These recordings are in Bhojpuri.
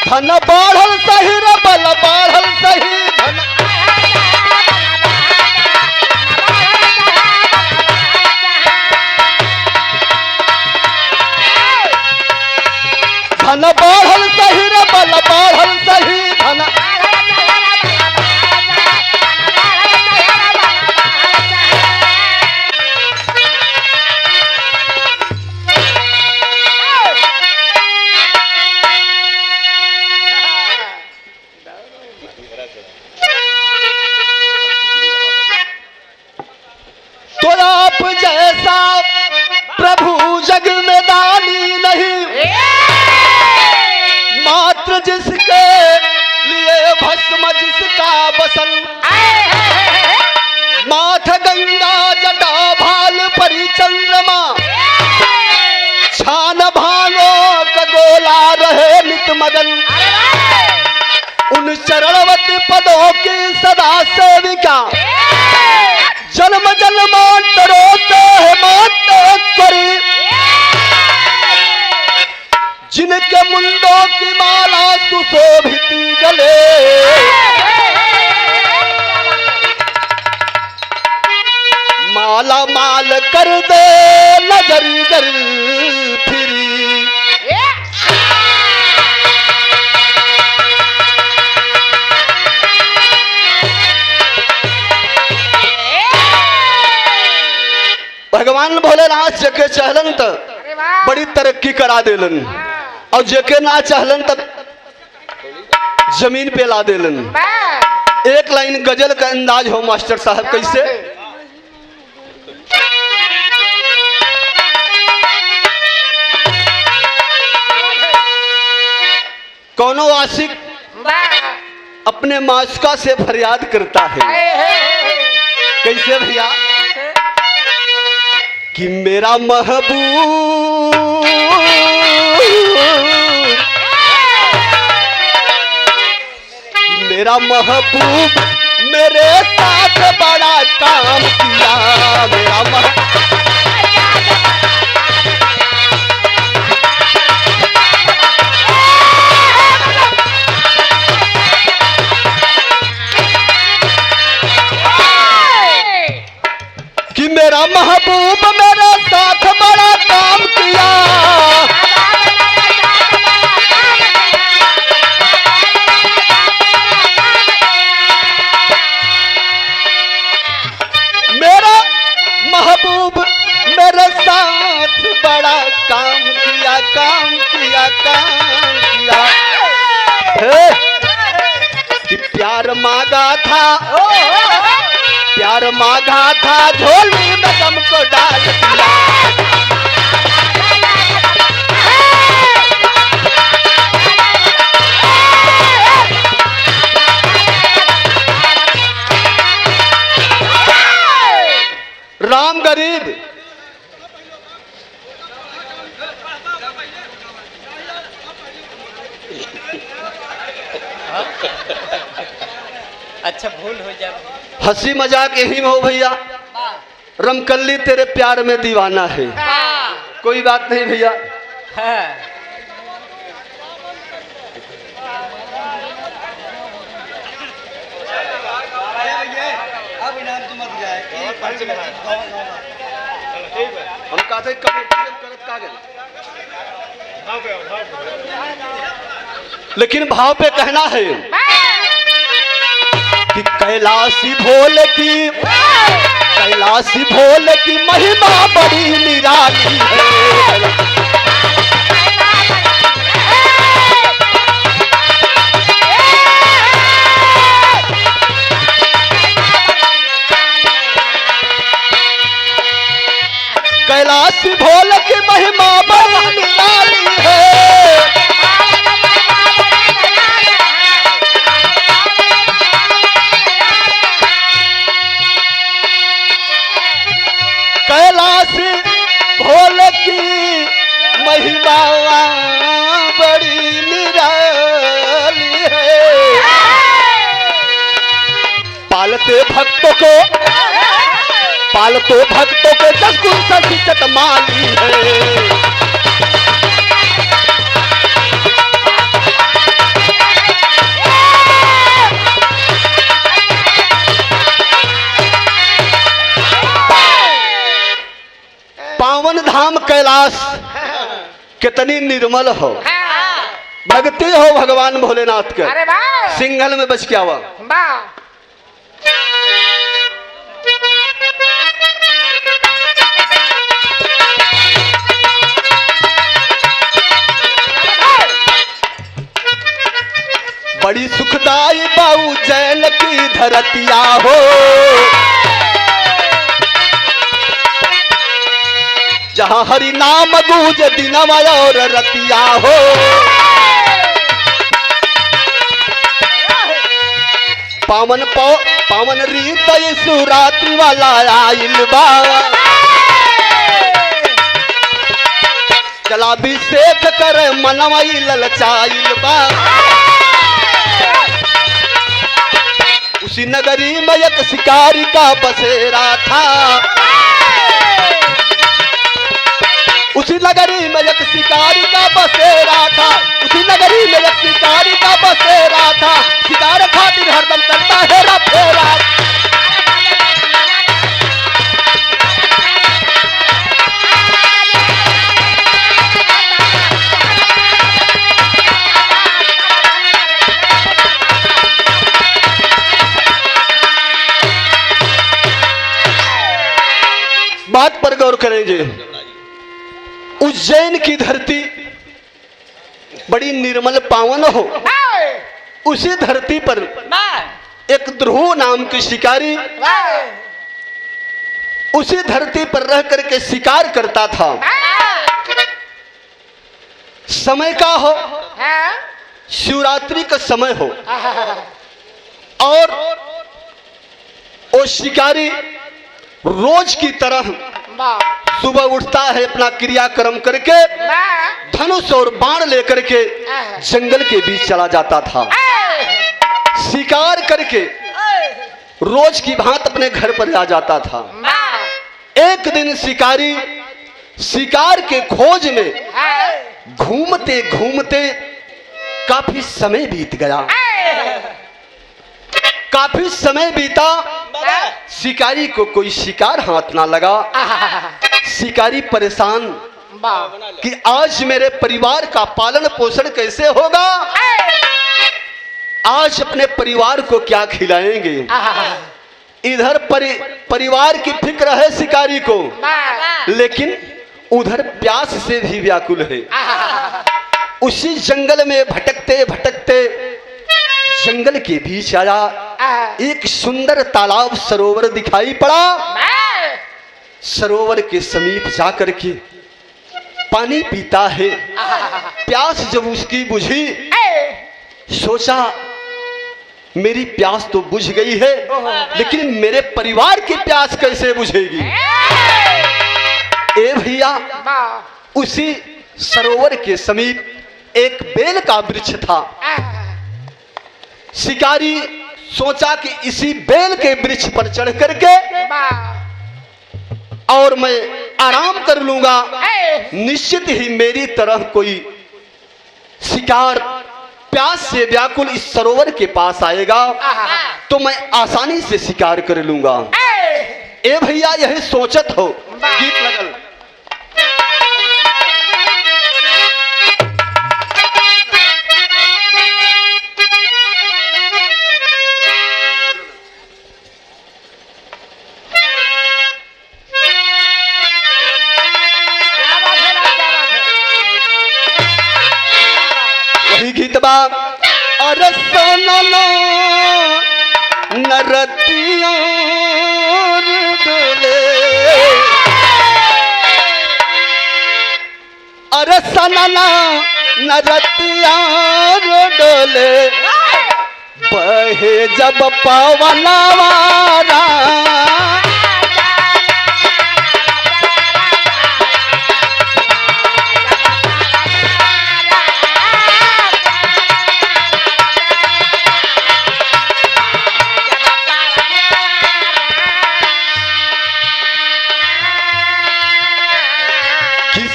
धन बाढ़ल सही रे बल बाढ़ल सही धन बाढ़ल सही रे बल बाढ़ल सही धन तो आप जैसा प्रभु जग में दानी नहीं, मात्र जिसके लिए भस्म जिसका बसन, माथ गंगा जटा भाल परी चंद्रमा, छान भानो कगोला रहे नित मगन, उन चरणवत पदों की सदा सेविका, जन्म जन्मांतरों है मातेश्वरी, जिनके मुंडों की माला सुशोभित गले, माला माल कर दे नजर दर फिरी। भगवान भोलेनाथ जेके चहलन त बड़ी तरक्की करा देलन और जेके ना चहलन तक जमीन पे ला देलन। एक लाइन गजल का अंदाज हो मास्टर साहब कैसे? कौनो आशिक अपने माशुका से फरियाद करता है, कैसे भैया? कि मेरा महबूब मेरा महबूब मेरे साथ बड़ा काम किया, मेरा मेरा महबूब मेरे साथ बड़ा काम किया, मेरा महबूब मेरे साथ बड़ा काम किया, काम किया, काम किया। कि प्यार मांगा था, प्यार मांगा था झोली में गम को डाल दिया, राम गरीब अच्छा भूल हो जाए, हंसी मजाक यही में हो भैया। रमकल्ली तेरे प्यार में दीवाना है, कोई बात नहीं भैया। हम कहते लेकिन भाव पे कहना है कि कैलाशी भोले की महिमा बड़ी निराली है, कैलाशी भोले की महिमा बड़ी निराली है, कैलाशी भोले की महिमा बड़ी निराली है, पालते भक्तों को दस गुण प्रतिशत माली है। कैलाश कितनी निर्मल हो, भक्ति हो भगवान भोलेनाथ के। अरे वाह सिंघल में बच क्या हुआ। वाह बड़ी सुखदाई बाऊ जैन की धरतिया हो, जहाँ हरि नाम गूंज दिनवा और रतिया हो। पावन रीत सुरात्रि वाला आइल बा, जलाभिषेक कर मनवाई ललचाइल बा। उसी नगरी में एक शिकारी का बसेरा था, उसी नगरी में एक शिकारी का बसेरा था, उसी नगरी में एक शिकारी का बसेरा था। शिकार खातिर हरदम करता हेरा फेरा। बात पर गौर करेंगे। उज्जैन की धरती बड़ी निर्मल पावन हो, उसी धरती पर एक ध्रुव नाम की शिकारी उसी धरती पर रह करके शिकार करता था। समय का हो, शिवरात्रि का समय हो, और वो शिकारी रोज की तरह सुबह उठता है, अपना क्रियाक्रम करके धनुष और बाण लेकर के जंगल के बीच चला जाता था। शिकार करके रोज की भांति अपने घर पर आ जाता था। एक दिन शिकारी शिकार के खोज में घूमते घूमते काफी समय बीत गया। काफी समय बीता, शिकारी को कोई शिकार हाथ ना लगा। शिकारी परेशान कि आज मेरे परिवार का पालन पोषण कैसे होगा, आज अपने परिवार को क्या खिलाएंगे। इधर परिवार की फिक्र है शिकारी को, लेकिन उधर प्यास से भी व्याकुल है। उसी जंगल में भटकते भटकते जंगल के बीच आया, एक सुंदर तालाब सरोवर दिखाई पड़ा। सरोवर के समीप जाकर के पानी पीता है। प्यास जब उसकी बुझी, सोचा मेरी प्यास तो बुझ गई है, लेकिन मेरे परिवार की प्यास कैसे बुझेगी। ए भैया, उसी सरोवर के समीप एक बेल का वृक्ष था। शिकारी सोचा कि इसी बेल के वृक्ष पर चढ़ करके और मैं आराम कर लूंगा, निश्चित ही मेरी तरह कोई शिकार प्यास से व्याकुल इस सरोवर के पास आएगा, तो मैं आसानी से शिकार कर लूंगा। ए भैया, यही सोचत हो, गीत लगल। गीतबा अरे सोनो नरतिया डोले, अरे सनना नरतिया डोले, बहे जब पवनवारा,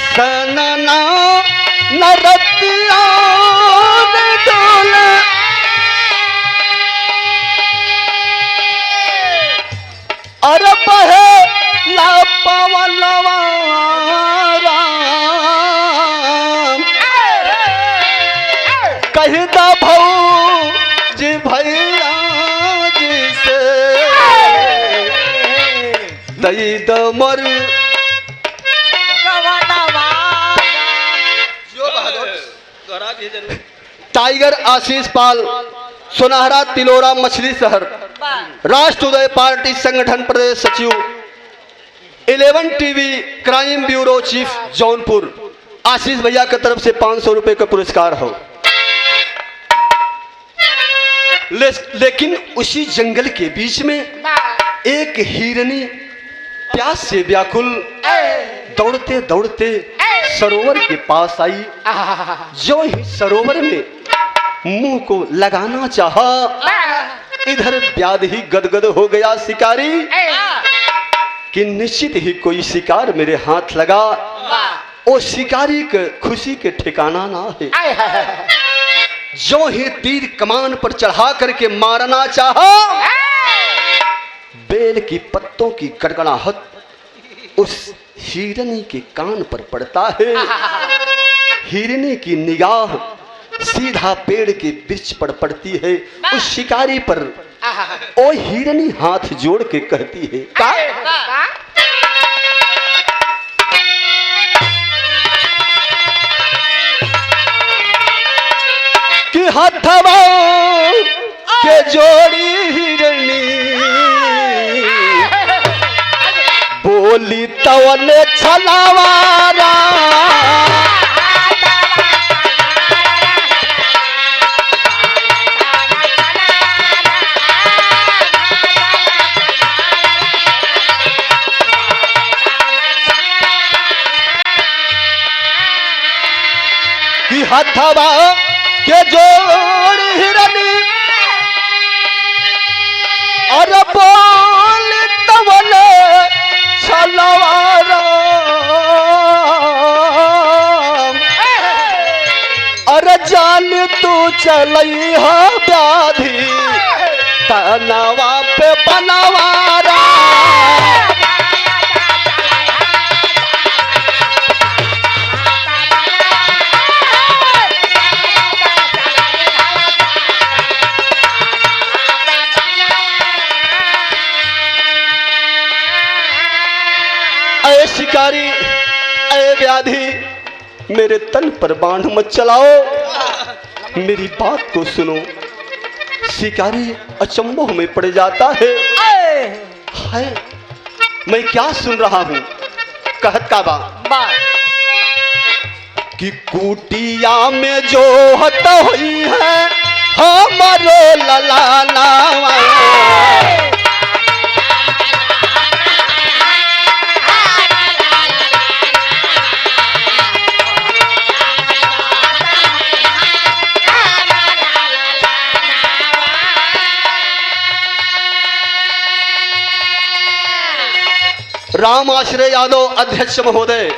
सनना नरतिया डोले, अरे बहे ला पवनवा राम कह दा भौजी भैया जी से दई द मर टाइगर आशीष पाल सुनहरा तिलोरा मछली शहर राष्ट्रोदय पार्टी संगठन प्रदेश सचिव 11 TV crime bureau chief Jaunpur Ashish भैया की तरफ से 500 रुपए का पुरस्कार हो। लेकिन उसी जंगल के बीच में एक हिरनी प्यास से व्याकुल दौड़ते दौड़ते सरोवर के पास आई। जो ही सरोवर में मुंह को लगाना चाहा, इधर व्याध ही गदगद हो गया शिकारी कि निश्चित ही कोई शिकार मेरे हाथ लगा। ओ शिकारी के खुशी के ठिकाना ना है। जो ही तीर कमान पर चढ़ा करके मारना चाहा, बेल की पत्तों की गड़गड़ाहट उस हिरनी के कान पर पड़ता है। हिरनी की निगाह सीधा पेड़ के वृक्ष पर पड़ती है। उस शिकारी पर ओ हिरनी हाथ जोड़ के कहती है का? कि हथवा के जोड़ी हिरनी बोली तवने छलावारा कि हथवा के जोड़ हिरनी और बोल तवने छलवारा और जान तू चलई हो व्याधि तनवा पे बनवारा। शिकारी ऐ व्याधि मेरे तन पर बाण मत चलाओ, मेरी बात को सुनो। शिकारी अचंभों में पड़ जाता है। हाय मैं क्या सुन रहा हूँ? कहत का बा कि कुटिया में जो हत हुई है हमारो ललाना राम आश्रय यादव अध्यक्ष महोदय,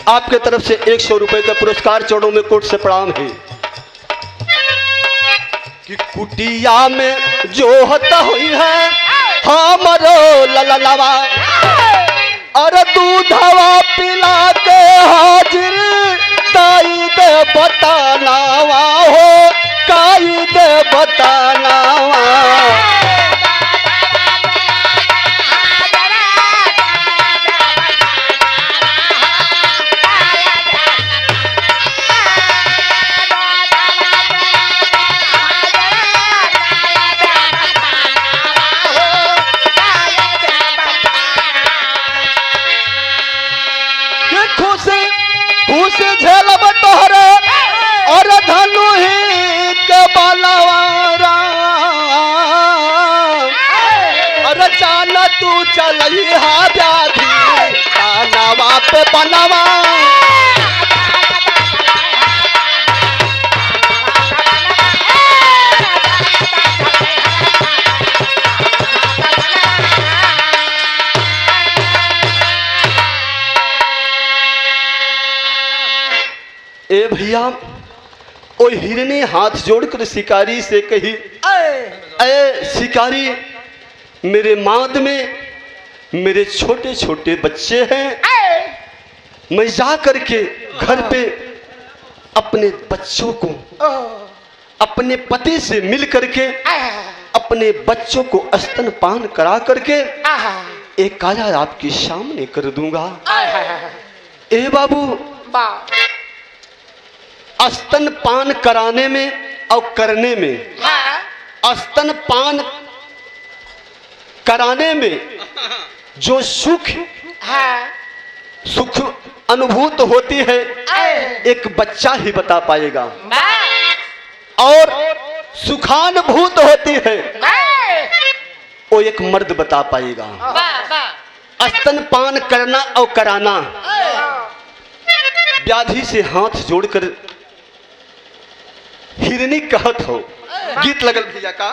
आपके तरफ से 100 रुपए का पुरस्कार चौड़ों में कोर्ट से प्रणाम है। कि कुटिया में जो हता हुई है हमारो लललवा और दूधवा पिला के हाजिर दाई दे बतानावा हो काई दे बतानावा। खुश झेलब तोहरे और धनु ही के बलवारा और जाना तू चलई हा व्याधि तानवा पे बनवा। ए भैया ओ हिरनी हाथ जोड़कर शिकारी से कही, ए शिकारी मेरे माद में मेरे छोटे छोटे बच्चे हैं, मैं जा करके घर पे अपने बच्चों को अपने पति से मिल करके अपने बच्चों को स्तनपान करा करके एक काया आपके सामने कर दूंगा। ए बाबू, स्तनपान कराने में और करने में, स्तनपान कराने में जो सुख अनुभूत होती है एक बच्चा ही बता पाएगा, और सुखानुभूत होती है वो एक मर्द बता पाएगा। स्तनपान करना और कराना, व्याधि से हाथ जोड़कर हिरनी कहत हो। गीत लगल भैया का।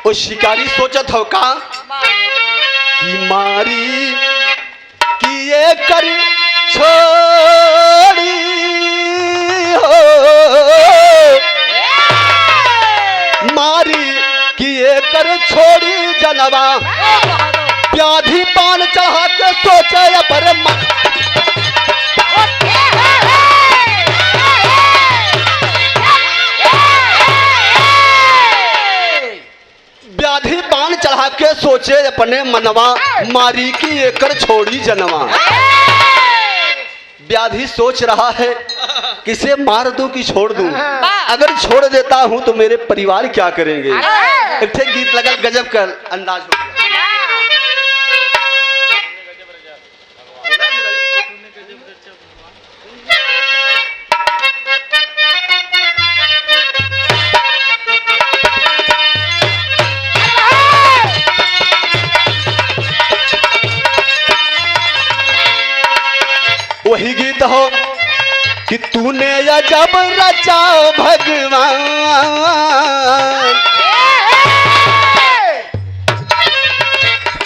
वो शिकारी सोचत हो का कि मारी कि ये कर छोड़ी हो, मारी कि ये कर छोड़ी जनवा, व्याधि पान चढ़ा के सोचे पर व्याधि पान चढ़ा के सोचे अपने मनवा, मारी की एकर छोड़ी जनवा। व्याधि सोच रहा है किसे मार दूं कि छोड़ दूं, अगर छोड़ देता हूं तो मेरे परिवार क्या करेंगे। एक गीत लगल, गजब का अंदाज हो गया। वही गीत हो कि तूने अजब रचा भगवान,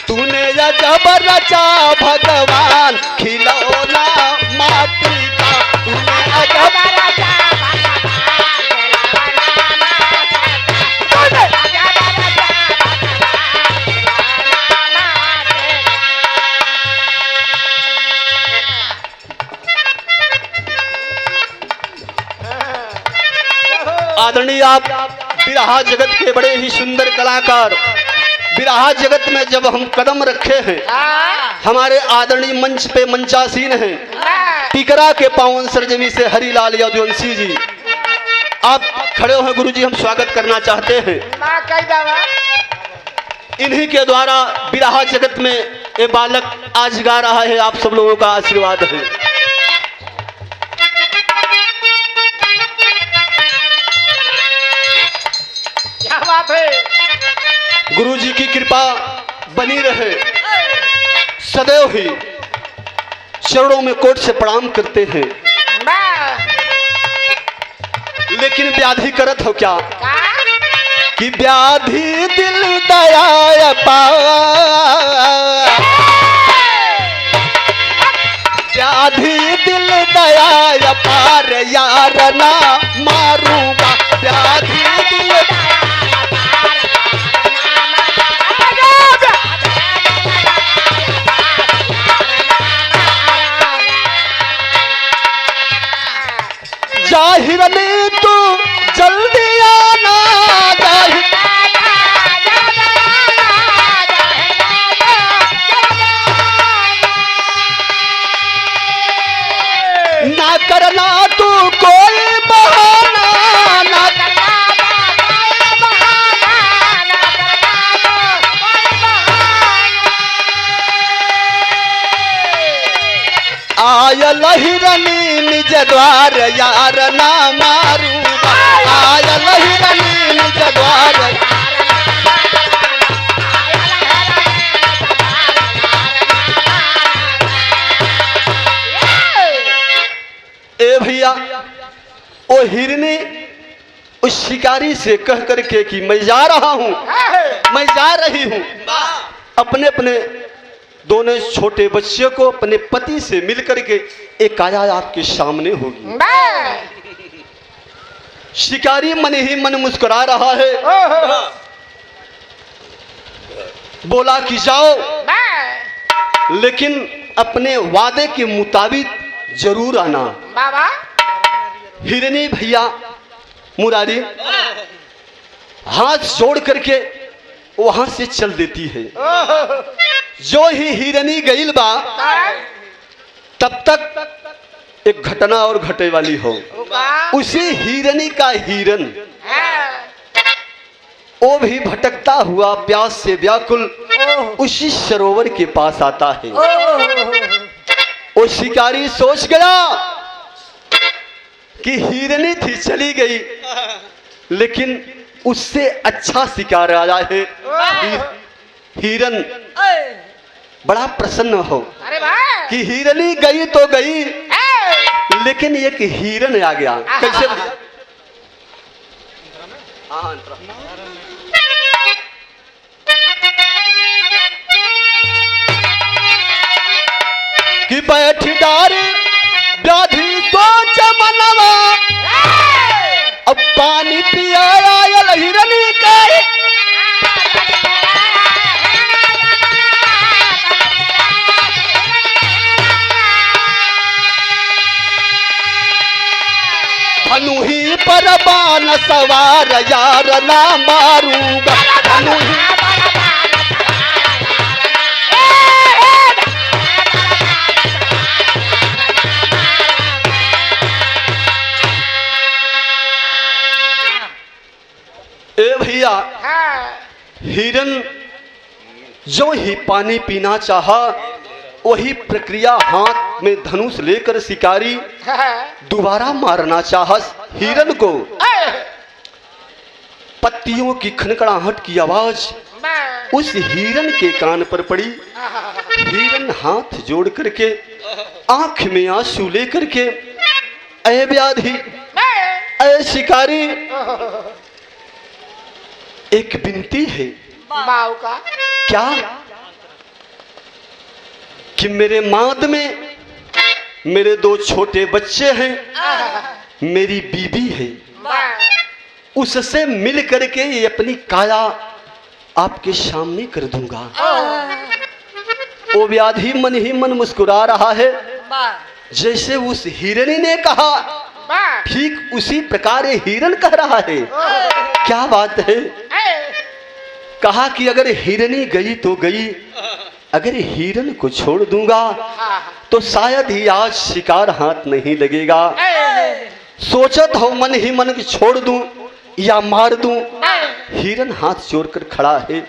तूने अजब रचा भगवान, खिलौना माटी का तूने अजब रचा आदरणीय आप बिरहा जगत के बड़े ही सुंदर कलाकार। बिरहा जगत में जब हम कदम रखे हैं, हमारे आदरणीय मंच पे मंचासीन हैं टिकरा के पावन सरजमी से हरिलाल यदुवंशी जी। आप खड़े हो गुरुजी, हम स्वागत करना चाहते हैं। इन्हीं के द्वारा बिरहा जगत में ये बालक आज गा रहा है, आप सब लोगों का आशीर्वाद है। गुरु जी की कृपा बनी रहे, सदैव ही चरणों में कोट से प्रणाम करते हैं। लेकिन व्याधि करत हो क्या कि व्याधि दिल दया व्याधि दिल दया पार, यार ना मारूंगा व्याधि दिल जाहिरनी तू जल्दी आना, ना करना तू कोई बहाना, ना आय लहिरनी निज द्वार, यार ना मारूंगा आय लहिरनी निज द्वार। ए भैया, ओ हिरनी उस शिकारी से कह करके कि मैं जा रहा हूं, मैं जा रही हूं, अपने अपने दोनों छोटे बच्चे को अपने पति से मिलकर के एक काया आपके सामने होगी। शिकारी मन ही मन मुस्कुरा रहा है, बोला कि जाओ, लेकिन अपने वादे के मुताबिक जरूर आना। हिरनी भैया मुरारी हाथ जोड़ करके वहां से चल देती है। जो ही हिरनी गईल बा तब तक एक घटना और घटे वाली हो। उसी हिरनी का हिरन वो भी भटकता हुआ प्यास से व्याकुल उसी सरोवर के पास आता है। वो शिकारी सोच गया कि हिरनी थी चली गई, लेकिन उससे अच्छा शिकार आया है। हिरन बड़ा प्रसन्न हो कि हिरनी गई तो गई, लेकिन एक हिरन आ गया। कैसे भैया? कि बैठ डारे व्याधि सोच मनवा, अब पानी पिया आयल हिरनी के। धनु ही पर बाण सवार यार ना मारूंगा, धनु ही भैया। हिरन जो ही पानी पीना चाहा, वही प्रक्रिया हाथ में धनुष लेकर शिकारी दोबारा मारना चाहा हिरन को। पत्तियों की खनखड़ाहट की आवाज उस हिरन के कान पर पड़ी। हिरन हाथ जोड़ करके आंख में आंसू लेकर के, ऐ व्याधि, ऐ शिकारी, एक विनती है। क्या? कि मेरे माद में मेरे दो छोटे बच्चे हैं, मेरी बीबी है, उससे मिल करके ये अपनी काया आपके सामने कर दूंगा। वो व्याधि मन ही मन मुस्कुरा रहा है। जैसे उस हिरनी ने कहा, ठीक उसी प्रकार ये हिरन कह रहा है। क्या बात है? कहा कि अगर हिरनी गई तो गई, अगर हिरन को छोड़ दूंगा तो शायद ही आज शिकार हाथ नहीं लगेगा। सोचत हो मन ही मन की छोड़ दूं या मार दूं। हिरन हाथ जोड़कर खड़ा है।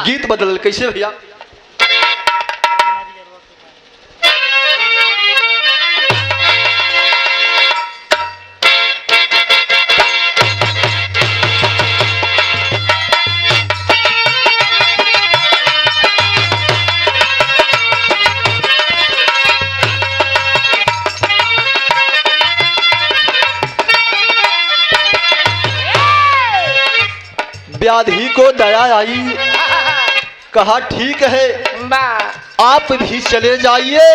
गीत बदल कैसे भैया? व्याधि को दया आई, कहा ठीक है आप भी चले जाइए,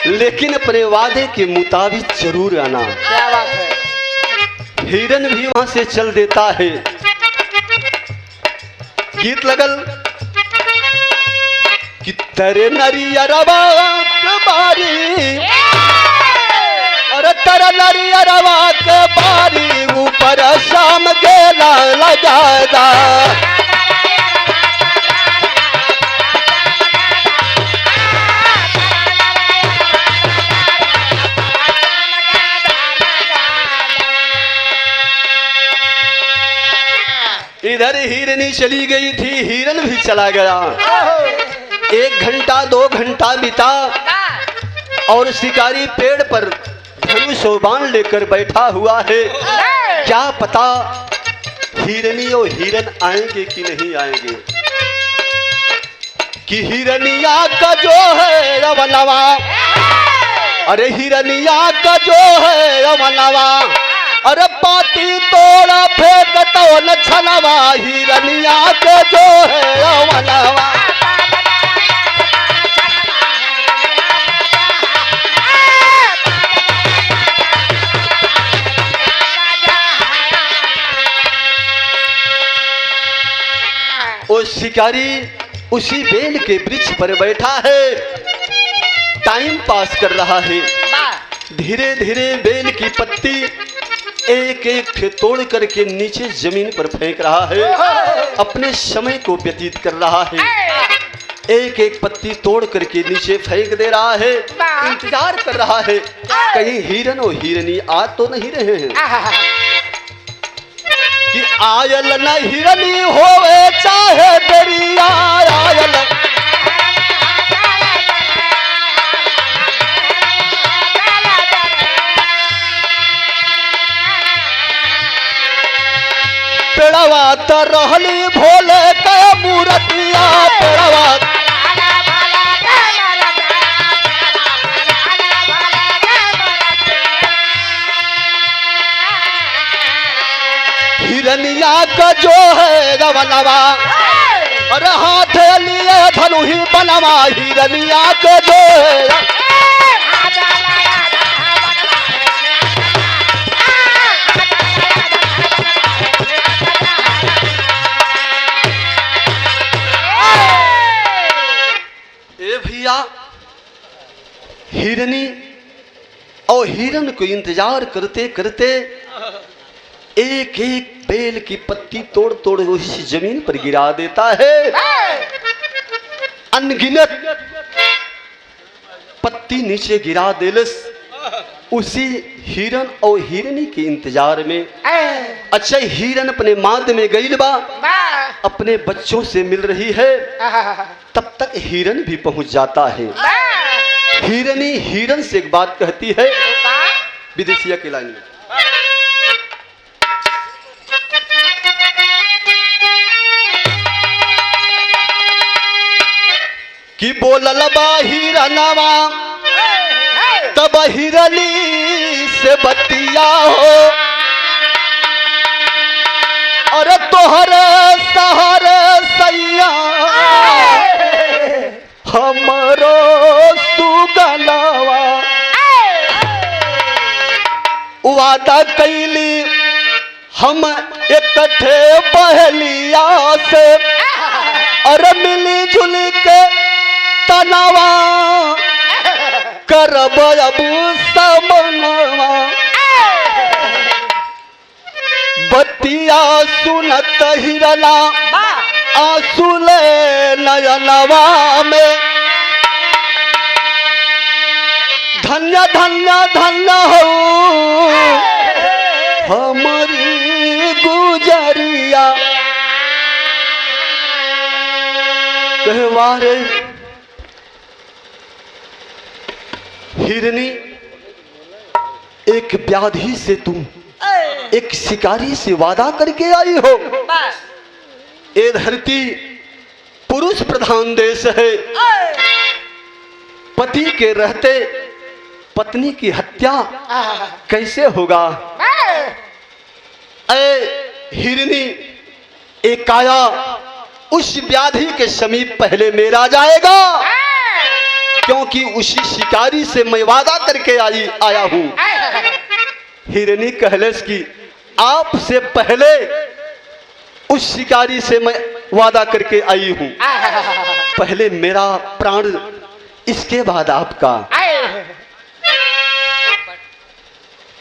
लेकिन अपने वादे के मुताबिक जरूर आना। क्या बात है? हिरन भी वहां से चल देता है। गीत लगल कि तेरे नरियरवा के बारी, अरे तेरा नरियरवा के बारी, ऊपर शाम गेला लगादा। इधर हिरनी चली गई थी, हिरन भी चला गया। 1 घंटा 2 घंटा बीता और शिकारी पेड़ पर धनुष और बाण लेकर बैठा हुआ है। क्या पता हिरनी और हिरन आएंगे कि नहीं आएंगे। कि हिरनिया का जो है रवनवा, अरे हिरनिया का जो है रवनवा, अरे पाती तोड़ा फेंक तो न छनवा, हिरनिया के जो है रवनवा। शिकारी उसी बेल के वृक्ष पर बैठा है, टाइम पास कर रहा है। धीरे धीरे बेल की पत्ती एक एक तोड़ करके नीचे जमीन पर फेंक रहा है, अपने समय को व्यतीत कर रहा है। एक एक पत्ती तोड़ करके नीचे फेंक दे रहा है, इंतजार कर रहा है कहीं हिरन और हिरनी आ तो नहीं रहे हैं कि आयल न हिरनी होवे चाहे दरिया आयल। पेड़वा त रहली भोले के मूर्तिया पेड़वा हिरनिया का जो है रवनवा अरे हाथ लिए धनु ही बनवा हिरनिया का जो है भैया। हिरनी और हिरन को इंतजार करते करते एक एक बेल की पत्ती तोड़ तोड़ उसी जमीन पर गिरा देता है। अनगिनत पत्ती नीचे गिरा देलस उसी हिरन और हिरनी के इंतजार में। अच्छा हिरन अपने माद में गईल बा, अपने बच्चों से मिल रही है, तब तक हिरन भी पहुंच जाता है। हिरनी हिरन से एक बात कहती है विदेशिया की लाइन में कि बोलल बा हिरनवा तब हिरनी से बतिया हो अरे तोहरे सहरे सैया हमरो सुगनवा वादा कैली हम इकट्ठे बहलिया से अरे मिली जुली के तनवा करब अब समनवा बतिया सुनत हिरना आंसुले नयनवा में धन्य धन्य धन्य हो हमारी गुजरिया कहवारे। हिरनी एक व्याधि से तुम एक शिकारी से वादा करके आई हो। ये धरती पुरुष प्रधान देश है, पति के रहते पत्नी की हत्या कैसे होगा। हिरनी एक काया उस व्याधि के समीप पहले मेरा जाएगा, क्योंकि उसी शिकारी से मैं वादा करके आया हूं। हिरनी कहलस की आपसे पहले उस शिकारी से मैं वादा करके आई हूं, पहले मेरा प्राण इसके बाद आपका।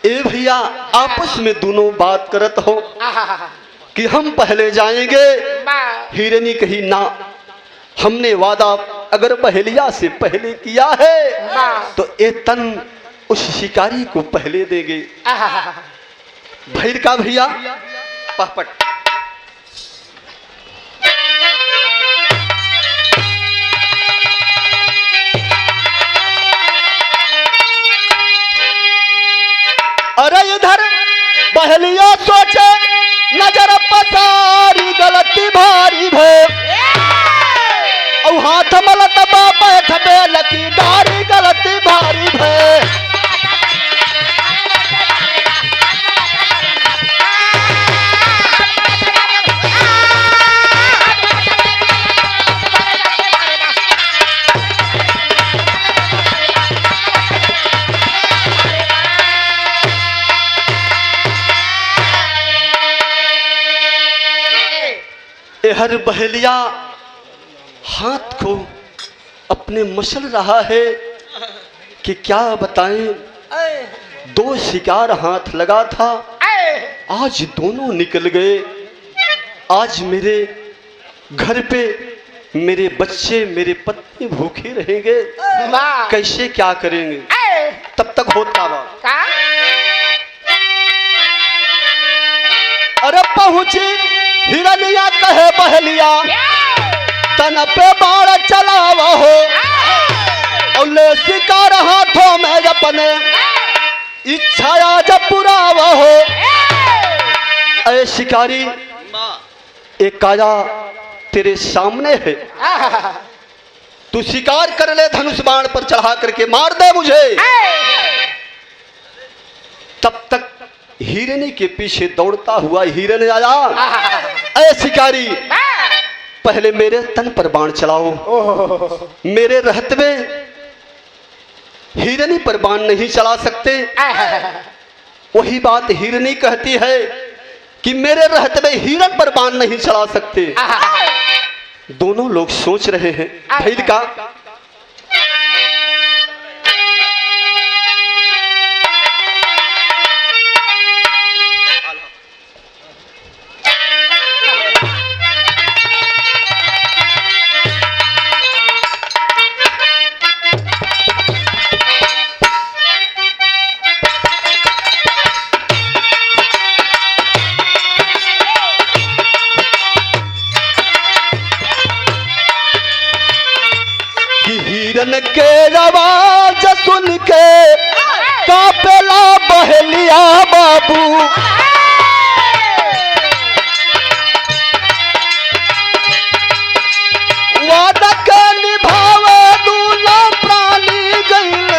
ए भैया आपस में दोनों बात करत हो कि हम पहले जाएंगे। हिरनी कही ना, हमने वादा अगर पहलिया से पहले किया है तो ए तन उस शिकारी को पहले देंगे। भैर का भैया पापट अरे इधर पहलिया सोचे नजर पसारी गलती भारी भे और हाथ मलत बैठ बेल की डारी गलती भारी भे। हर बहेलिया हाथ को अपने मसल रहा है कि क्या बताएं। दो शिकार हाथ लगा था, आज दोनों निकल गए। आज मेरे घर पे मेरे बच्चे मेरे पत्नी भूखे रहेंगे, कैसे क्या करेंगे। तब तक होता बा अरे पहुंची हिरनिया कहे बहलिया तन पे बाढ़ चलावा हो और ले शिकार हाथों में अपने इच्छा जब पुरावा हो। अरे शिकारी एक काया तेरे सामने है, तू शिकार कर ले, धनुष बाण पर चढ़ा करके मार दे मुझे। तब तक हिरनी के पीछे दौड़ता हुआ हिरन आया। अरे शिकारी पहले मेरे तन पर बाण चलाओ, मेरे रहते में हिरनी पर बाण नहीं चला सकते। वही बात हिरनी कहती है कि मेरे रहते में हिरन पर बाण नहीं चला सकते। दोनों लोग सोच रहे हैं भैल का। हिरन के आवाज सुन के कापेला बहलिया बाबू। वादा के निभावे दूल्हा प्राणी गइल।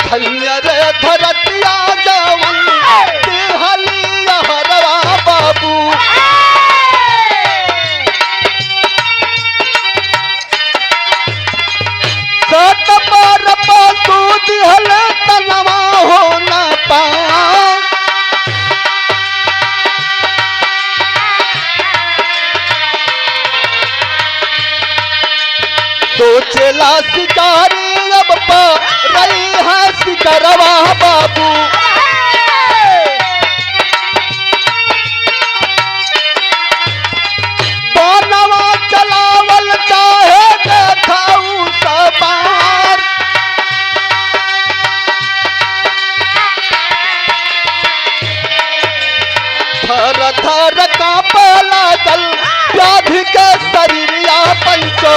धन्य रे धरतिया जवन तिहलिया हरवा बाबू। सत पर पशु दिहल तनवा हो न पा। सोचेला शिकारी अब पर रही है शिकरवा बाबू। बनवा चलावल चाहे देखाऊ सवार। थर थर कांपे लागल व्याधि के शरीरिया पंचो।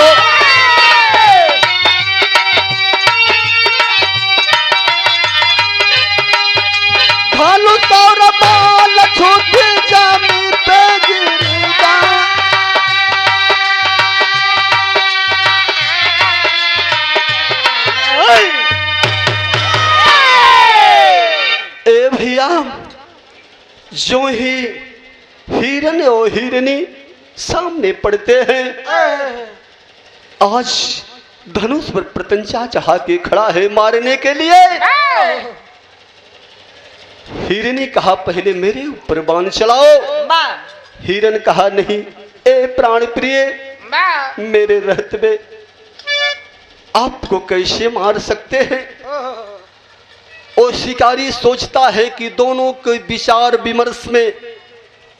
धनुष और बाल छूट जमीन पे गिरेगा। ए भैया जो ही हिरन और हिरनी सामने पड़ते हैं, आज धनुष पर प्रत्यंचा चढ़ा के खड़ा है मारने के लिए। हिरनी कहा पहले मेरे ऊपर बाण चलाओ। हिरन कहा नहीं, ए प्राण प्रिय मेरे रहते में आपको कैसे मार सकते हैं। और शिकारी सोचता है कि दोनों के विचार विमर्श में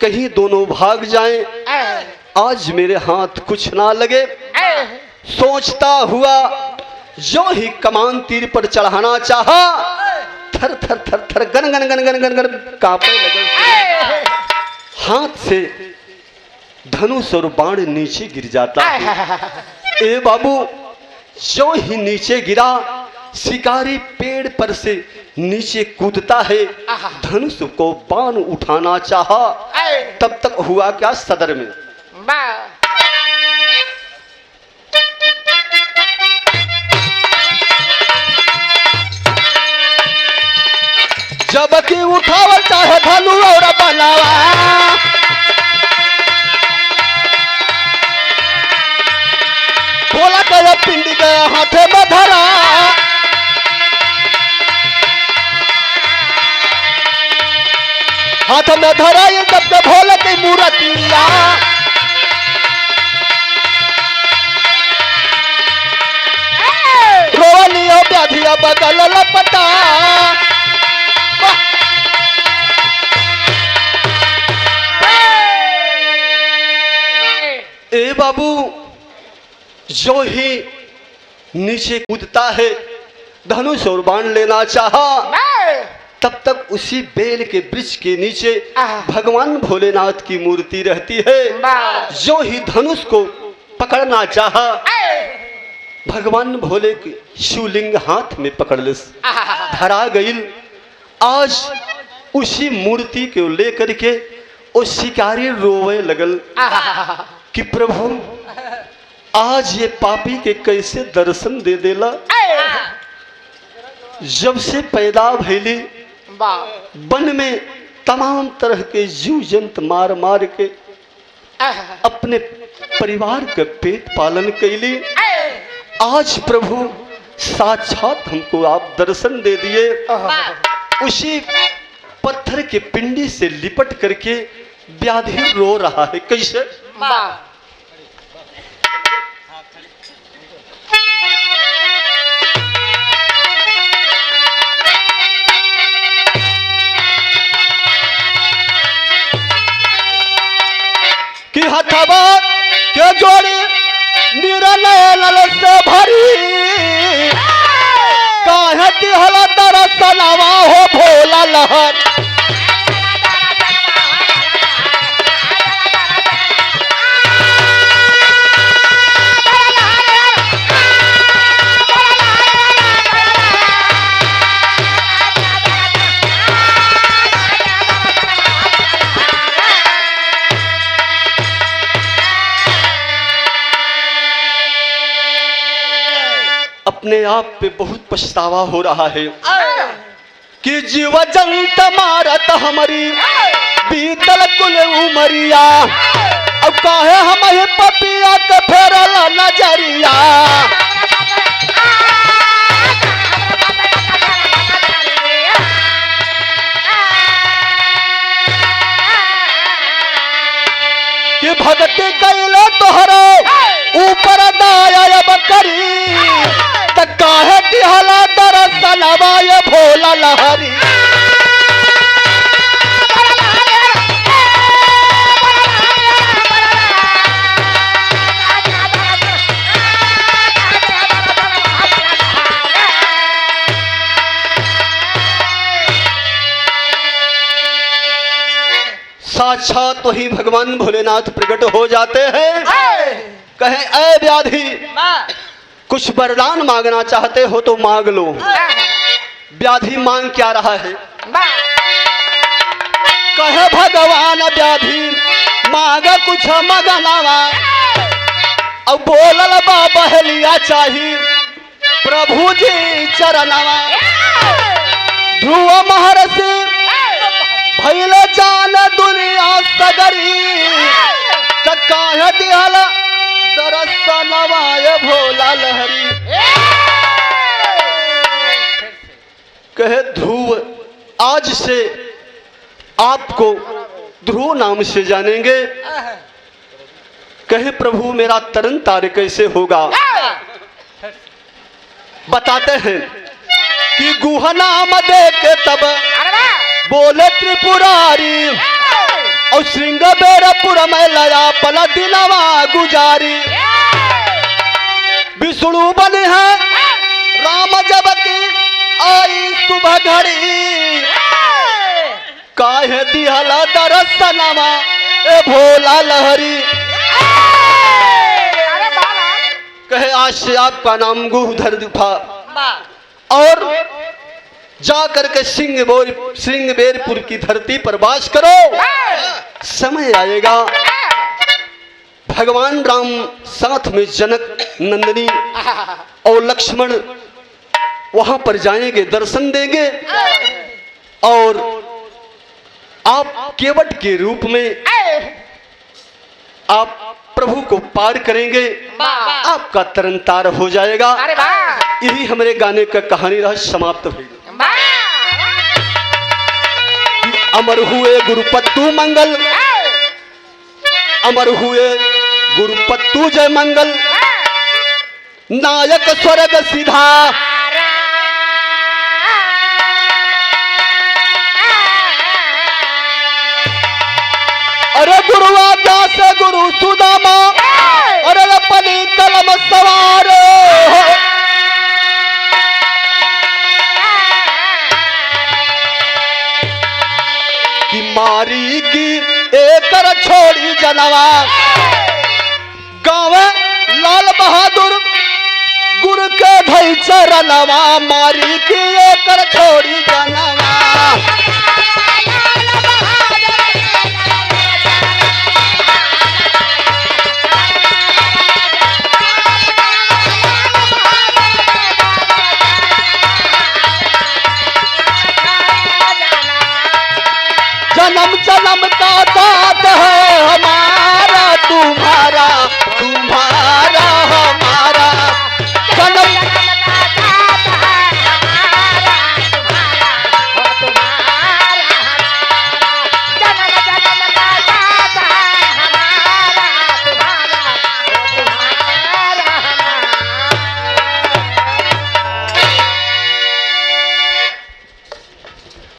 कहीं दोनों भाग जाएं, आज मेरे हाथ कुछ ना लगे। सोचता हुआ जो ही कमान तीर पर चढ़ाना चाहा, थर थर थर थर गन गन गन गन गन गन कांपने लगे। हाथ से धनुष और बाण नीचे गिर जाता है। ए बाबू जो ही नीचे गिरा, शिकारी पेड़ पर से नीचे कूदता है, धनुष को बाण उठाना चाहा। तब तक हुआ क्या सदर में जबकि उठावल चाहे धनु और बनावा। बोला गया पिंडी गया हाथे में धरा। हाथ में धरा ये जब के भोले की मूर्तिया रोवलियो व्याधिया बगल लपटा ए बाबू जो ही नीचे कूदता है धनुष और बाण लेना चाहा तब तक उसी बेल के वृक्ष के नीचे भगवान भोलेनाथ की मूर्ति रहती है। जो ही धनुष को पकड़ना चाहा भगवान भोले की शिवलिंग हाथ में पकड़ ले धरा गई। आज उसी मूर्ति को लेकर के वो शिकारी रोवे लगल कि प्रभु आज ये पापी के कैसे दर्शन दे देला। जब से पैदा भैली वन में तमाम तरह के जीव जंतु मार मार के अपने परिवार के पेट पालन कैली। आज प्रभु साक्षात हमको आप दर्शन दे दिए। उसी पत्थर के पिंडी से लिपट करके व्याधि रो रहा है। कैसे? कि हथवा के जोड़ी निरलय लल से भरी काहे दिहला दरसनवा हो भोला लहर। अपने आप पे बहुत पछतावा हो रहा है कि जीव जंत मारत हमारी बीतल कुल उमरिया अब काहे हम पपिया के फेरल नजरिया। कि भक्ति कैले तोहरो ऊपर दाया बकरी काहे दिहला दरसनवा ये भोला लहरी। साक्षात तो ही भगवान भोलेनाथ प्रकट हो जाते हैं। कहें ऐ व्याधि कुछ वरदान मांगना चाहते हो तो मांग लो। व्याधि मांग क्या रहा है? कहे भगवान व्याधि मांग कुछ मगनवा अब बोलल बा बहलिया चाही प्रभु जी चरणवा। ध्रुव महर्षि भइल जान दुनिया सगरी काहे दिहला दरसनवा ये भोला लहरी। कहे ध्रुव आज से आपको ध्रुव नाम से जानेंगे। कहे प्रभु मेरा तरन तारे कैसे होगा? बताते हैं कि गुहा नाम दे के तब बोले त्रिपुरारी और श्रृंगबेरपुर में लया पला दिनवा गुजारी। विष्णु बने हैं राम जब की आई सुबह घड़ी काहे दिहला दरसनवा ए भोला लहरी। कहे आज से आपका नाम गुहधर था और जा करके सिंहबेरपुर की धरती पर वास करो। समय आएगा भगवान राम साथ में जनक नंदिनी और लक्ष्मण वहां पर जाएंगे, दर्शन देंगे और आप केवट के रूप में आप प्रभु को पार करेंगे, आपका तरन तार हो जाएगा। यही हमारे गाने का कहानी रहा, समाप्त हुई। अमर हुए गुरुपत्तू मंगल, अमर हुए गुरुपत्तू जय मंगल, नायक स्वर्ग सीधा। अरे गुरुआ क्या से गुरु सुदामा, अरे अपनी कलम सवार कि मारी की एक छोड़ी जनवा, गाँव लाल बहादुर गुरु के धई चरणवा, मारी की एक छोड़ी जनवा। जन्म जन्म का साथ है हमारा, तुम्हारा तुम्हारा